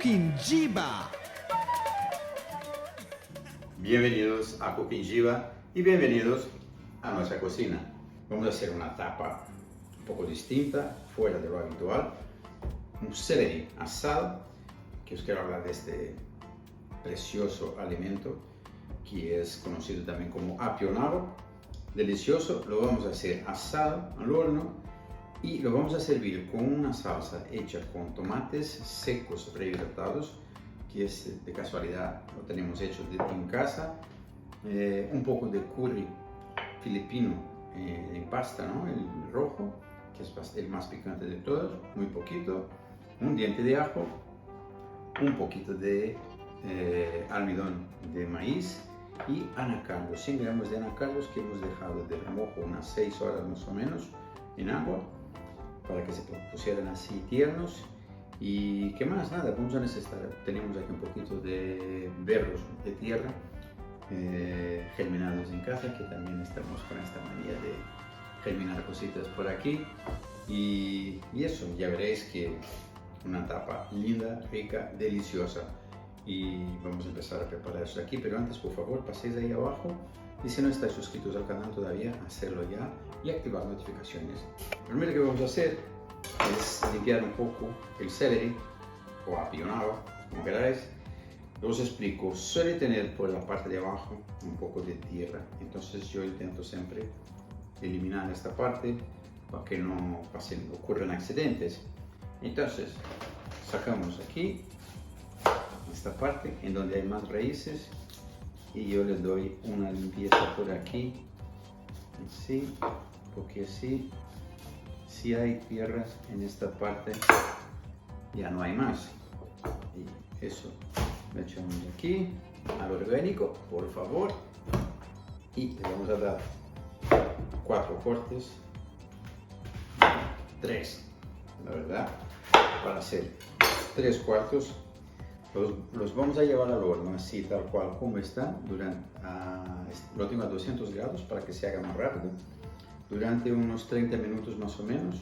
Cooking Jiba. Bienvenidos a Cooking Jiba y bienvenidos a nuestra cocina. Vamos a hacer una tapa un poco distinta, fuera de lo habitual. Un celery asado, que os quiero hablar de este precioso alimento que es conocido también como apio nabo. Delicioso, lo vamos a hacer asado al horno y lo vamos a servir con una salsa hecha con tomates secos rehidratados, que es de casualidad lo tenemos hecho en casa, un poco de curry filipino en pasta, ¿no? El rojo, que es el más picante de todos, muy poquito, un diente de ajo, un poquito de almidón de maíz y anacardos, 100 gramos de anacardos que hemos dejado de remojo unas 6 horas más o menos en agua para que se pusieran así tiernos. Y qué más, nada, vamos a necesitar, tenemos aquí un poquito de berros de tierra germinados en casa, que también estamos con esta manía de germinar cositas por aquí, y eso, ya veréis que una tapa linda, rica, deliciosa. Y vamos a empezar a preparar eso aquí, pero antes, por favor, paséis ahí abajo y si no estáis suscritos al canal todavía, hacerlo ya y activar notificaciones. Lo primero que vamos a hacer es limpiar un poco el celery o apio nabo, como queráis. Os explico, suele tener por la parte de abajo un poco de tierra, entonces yo intento siempre eliminar esta parte para que no ocurran accidentes. Entonces sacamos aquí esta parte en donde hay más raíces y yo le doy una limpieza por aquí, así, porque así, si hay tierra en esta parte ya no hay más. Y eso lo echamos aquí al orgánico, por favor, y le vamos a dar 4 cortes, 3 la verdad, para hacer 3 cuartos. Los vamos a llevar al horno así tal cual como está, lo tengo a 200 grados para que se haga más rápido, durante unos 30 minutos más o menos,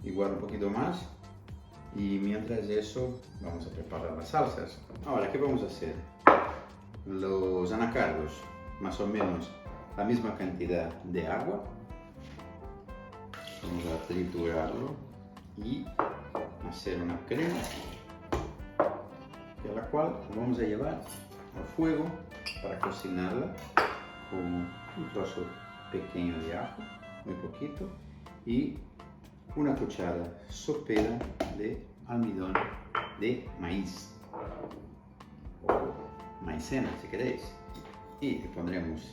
igual un poquito más. Y mientras eso vamos a preparar las salsas. Ahora, ¿qué vamos a hacer? Los anacardos, más o menos la misma cantidad de agua, vamos a triturarlo y hacer una crema, a la cual vamos a llevar al fuego para cocinarla con un trozo pequeño de ajo, muy poquito, y una cuchara sopera de almidón de maíz o maicena si queréis, y le pondremos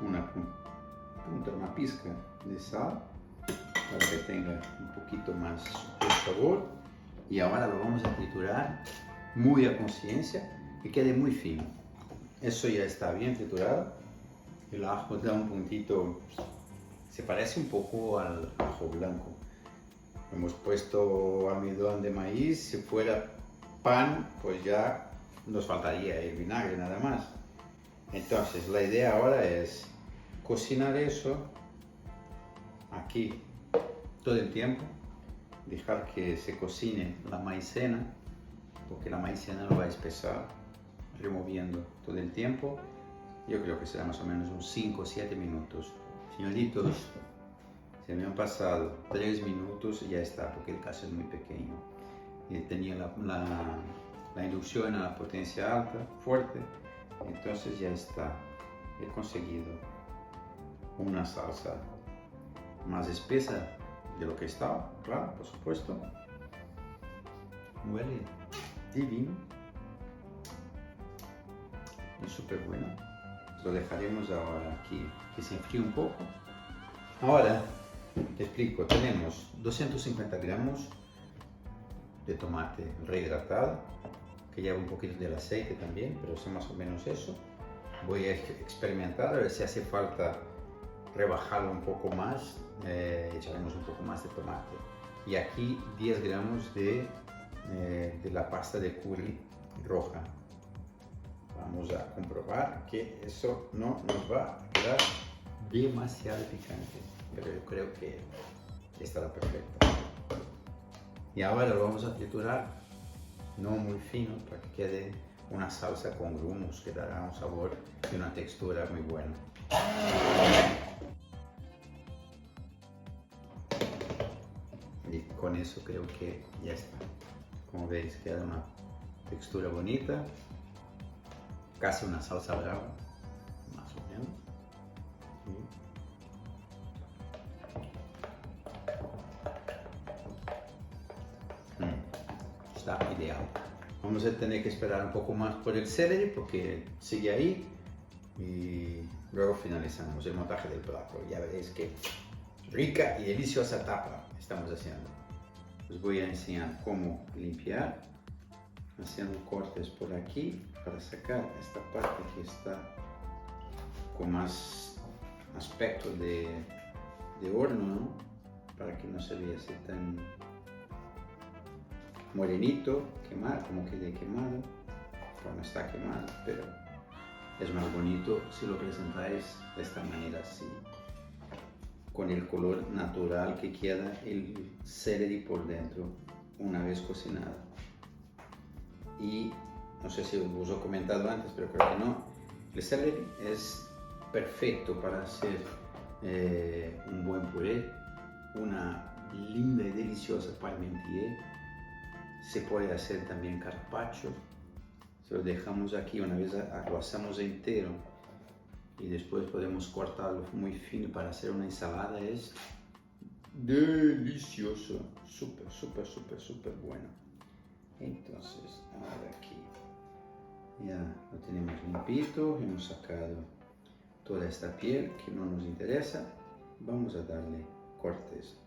una pizca de sal para que tenga un poquito más de sabor. Y ahora lo vamos a triturar muy a conciencia y quede muy fino. Eso ya está bien triturado. El ajo da un puntito, se parece un poco al ajo blanco. Hemos puesto almidón de maíz, si fuera pan pues ya nos faltaría el vinagre nada más. Entonces la idea ahora es cocinar eso aquí todo el tiempo, dejar que se cocine la maicena, porque la maicena lo va a espesar, removiendo todo el tiempo. Yo creo que será más o menos unos 5 o 7 minutos. Señoritos, se me han pasado 3 minutos y ya está, porque el caso es muy pequeño. Tenía la inducción a la potencia alta, fuerte, entonces ya está. He conseguido una salsa más espesa de lo que estaba, claro, por supuesto. Huele divino y súper bueno. Lo dejaremos ahora aquí que se enfríe un poco. Ahora te explico, tenemos 250 gramos de tomate rehidratado, que lleva un poquito del aceite también, pero es más o menos eso. Voy a experimentar a ver si hace falta rebajarlo un poco más, echaremos un poco más de tomate. Y aquí 10 gramos de la pasta de curry roja. Vamos a comprobar que eso no nos va a quedar demasiado picante, pero yo creo que estará perfecto. Y ahora lo vamos a triturar no muy fino, para que quede una salsa con grumos que dará un sabor y una textura muy buena. Y con eso creo que ya está. Como veis, queda una textura bonita, casi una salsa brava, más o menos. Está ideal. Vamos a tener que esperar un poco más por el celery porque sigue ahí y luego finalizamos el montaje del plato. Ya veréis que rica y deliciosa tapa estamos haciendo. Os voy a enseñar cómo limpiar, haciendo cortes por aquí para sacar esta parte que está con más aspecto de horno, ¿no? Para que no se vea así tan morenito, quemado, como quede quemado. Bueno, está quemado, pero es más bonito si lo presentáis de esta manera, así, con el color natural que queda el celery por dentro una vez cocinado. Y no sé si os he comentado antes, pero creo que no, el celery es perfecto para hacer un buen puré, una linda y deliciosa parmentier. Se puede hacer también carpaccio. Se lo dejamos aquí, una vez lo hacemos entero y después podemos cortarlo muy fino para hacer una ensalada. Es delicioso, súper, súper, súper, súper bueno. Entonces, ahora aquí ya lo tenemos limpito, hemos sacado toda esta piel que no nos interesa. Vamos a darle cortes.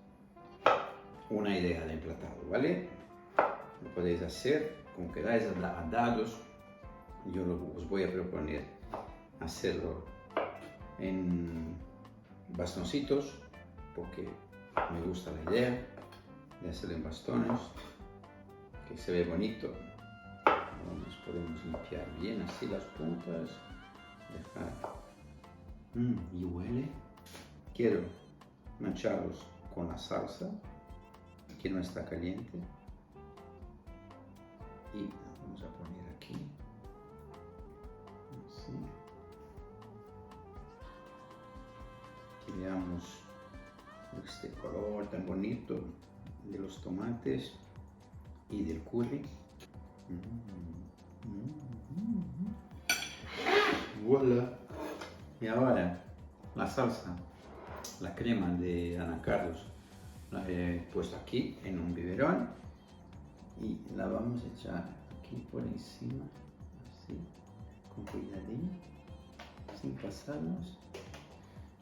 Una idea de emplatado, ¿vale? Lo podéis hacer como queráis, a dados. Yo os voy a proponer hacerlo en bastoncitos porque me gusta la idea de hacerlo en bastones, que se ve bonito. Nos podemos limpiar bien así las puntas, dejar. Y huele. Quiero mancharlos con la salsa que no está caliente. Y vamos a poner aquí, así, que veamos este color tan bonito de los tomates y del curry. Voilà. Y ahora la salsa, la crema de Ana Carlos, la he puesto aquí en un biberón. Y la vamos a echar aquí por encima, así, con cuidadín, sin pasarnos.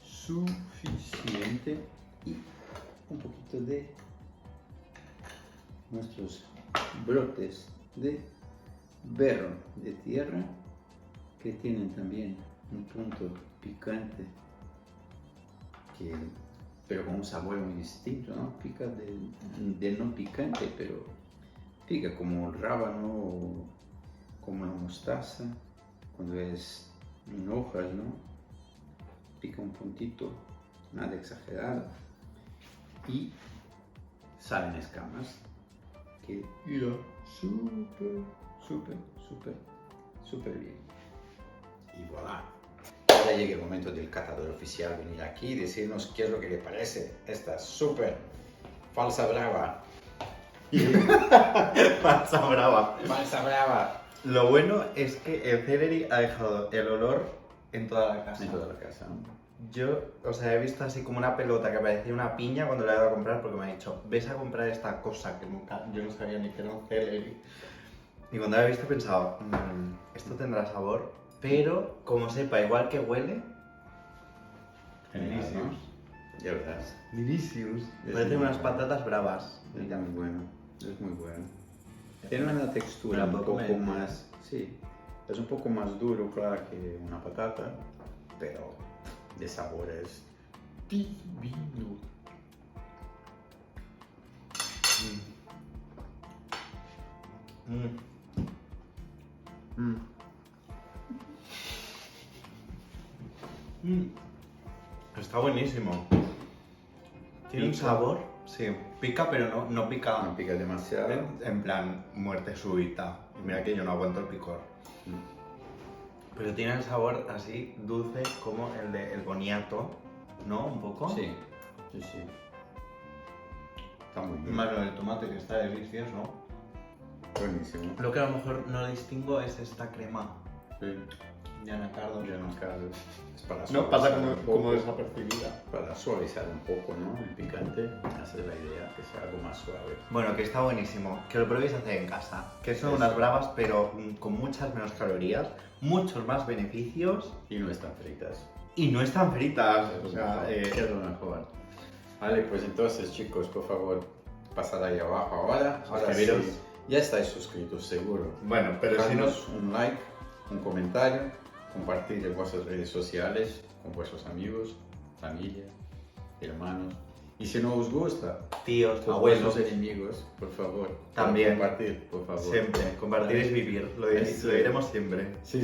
Suficiente. Y un poquito de nuestros brotes de berro de tierra, que tienen también un punto picante, pero con un sabor muy distinto, ¿no? Pica de no picante, pero pica como el rábano o como la mostaza cuando es en hojas, ¿no? Pica un puntito, nada exagerado. Y salen escamas que irá súper, súper, súper, súper bien. Y voilà. Ya llega el momento del catador oficial venir aquí y decirnos qué es lo que le parece esta súper falsa brava. Falsa brava. Falsa brava. Lo bueno es que el celery ha dejado el olor en toda la casa. En toda la casa, ¿no? Yo, o sea, he visto así como una pelota que parecía una piña cuando la he ido a comprar porque me ha dicho, ves a comprar esta cosa que nunca, yo no sabía ni que era un celery. Y cuando la he visto he pensado, esto tendrá sabor, pero como sepa igual que huele, Delicious. Ya verás. delicious. Es Parecen muy unas bueno. patatas bravas. Está muy bueno. Es muy bueno. Tiene una textura Me la un puedo poco comer. más, sí, es un poco más duro, claro, que una patata, pero de sabor es divino. Está buenísimo. Tiene un Pica. sabor. Sí, pica, pero no pica No pica demasiado. en plan muerte súbita. Mira que yo no aguanto el picor. Pero tiene el sabor así dulce como el boniato, ¿no? Un poco. Sí, sí, sí. Está muy bien. Más lo del tomate que está delicioso. Buenísimo. Lo que a lo mejor no distingo es esta crema Sí. de anacardos. Ya no cabe. Es para No, pasa suavizar un como poco. desapercibida. Para suavizar un poco, ¿no? El picante. Esa es la idea, que sea algo más suave. Bueno, que está buenísimo. Que lo probéis a hacer en casa. Que son Eso. unas bravas, pero con muchas menos calorías, muchos más beneficios Y no están fritas. y no están fritas. Es O lo sea, mejor, es lo mejor. Vale, pues entonces, chicos, por favor, pasad ahí abajo ahora. Ahora Suscribiros. sí, ya estáis suscritos, seguro. bueno, pero si no... Dejadnos un like, un comentario, compartir en vuestras redes sociales con vuestros amigos, familia, hermanos. Y si no os gusta, Tíos, con abuelos, vuestros enemigos, por favor, También. compartir, por favor. siempre. Compartir Vale. es vivir. Lo Eso. diremos siempre. Sí,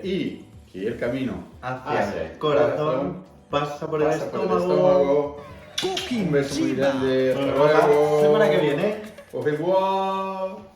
y que el camino Hacia el corazón, pasa por el pasa por el estómago. estómago. Un beso muy grande. Hasta Nos vemos la luego. semana que viene. Au revoir.